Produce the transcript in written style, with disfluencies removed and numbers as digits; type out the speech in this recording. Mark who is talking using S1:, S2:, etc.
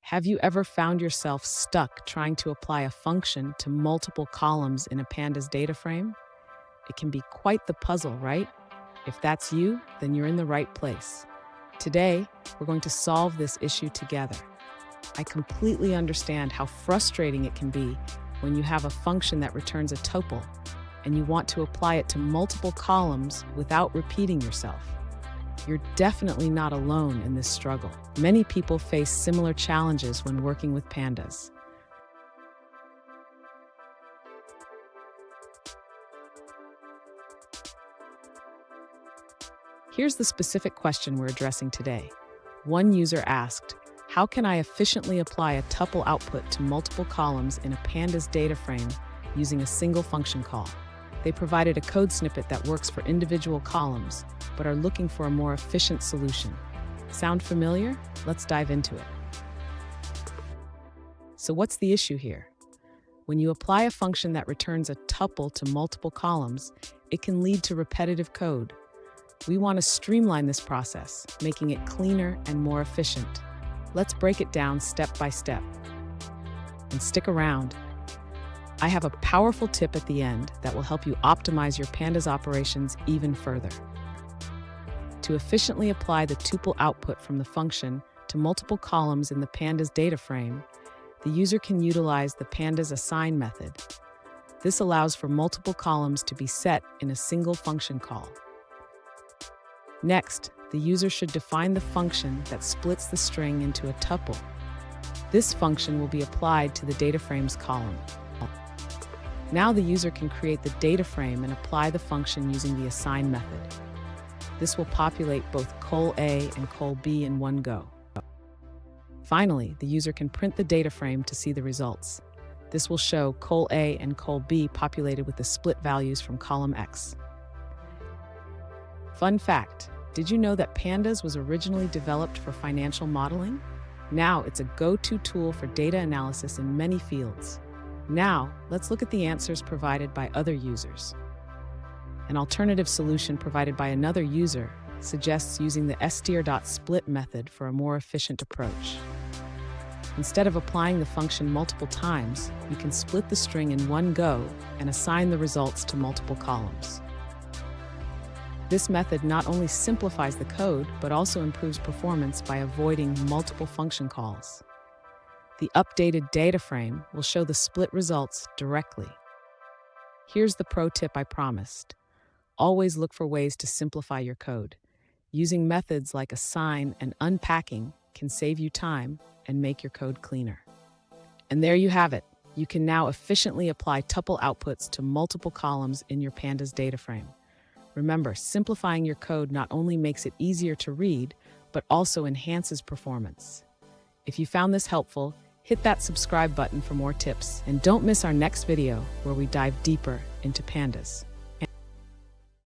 S1: Have you ever found yourself stuck trying to apply a function to multiple columns in a Pandas data frame? It can be quite the puzzle, right? If that's you, then you're in the right place. Today, we're going to solve this issue together. I completely understand how frustrating it can be when you have a function that returns a tuple and you want to apply it to multiple columns without repeating yourself. You're definitely not alone in this struggle. Many people face similar challenges when working with pandas. Here's the specific question we're addressing today. One user asked, how can I efficiently apply a tuple output to multiple columns in a pandas data frame using a single function call? They provided a code snippet that works for individual columns, but are looking for a more efficient solution. Sound familiar? Let's dive into it. So what's the issue here? When you apply a function that returns a tuple to multiple columns, it can lead to repetitive code. We want to streamline this process, making it cleaner and more efficient. Let's break it down step by step. And stick around. I have a powerful tip at the end that will help you optimize your pandas operations even further. To efficiently apply the tuple output from the function to multiple columns in the pandas data frame, the user can utilize the pandas assign method. This allows for multiple columns to be set in a single function call. Next, the user should define the function that splits the string into a tuple. This function will be applied to the data frame's column. Now the user can create the data frame and apply the function using the assign method. This will populate both col A and col B in one go. Finally, the user can print the data frame to see the results. This will show col A and col B populated with the split values from column X. Fun fact, did you know that Pandas was originally developed for financial modeling? Now it's a go-to tool for data analysis in many fields. Now, let's look at the answers provided by other users. An alternative solution provided by another user suggests using the str.split method for a more efficient approach. Instead of applying the function multiple times, you can split the string in one go and assign the results to multiple columns. This method not only simplifies the code, but also improves performance by avoiding multiple function calls. The updated data frame will show the split results directly. Here's the pro tip I promised. Always look for ways to simplify your code. Using methods like assign and unpacking can save you time and make your code cleaner. And there you have it. You can now efficiently apply tuple outputs to multiple columns in your pandas data frame. Remember, simplifying your code not only makes it easier to read, but also enhances performance. If you found this helpful, hit that subscribe button for more tips, and don't miss our next video where we dive deeper into pandas.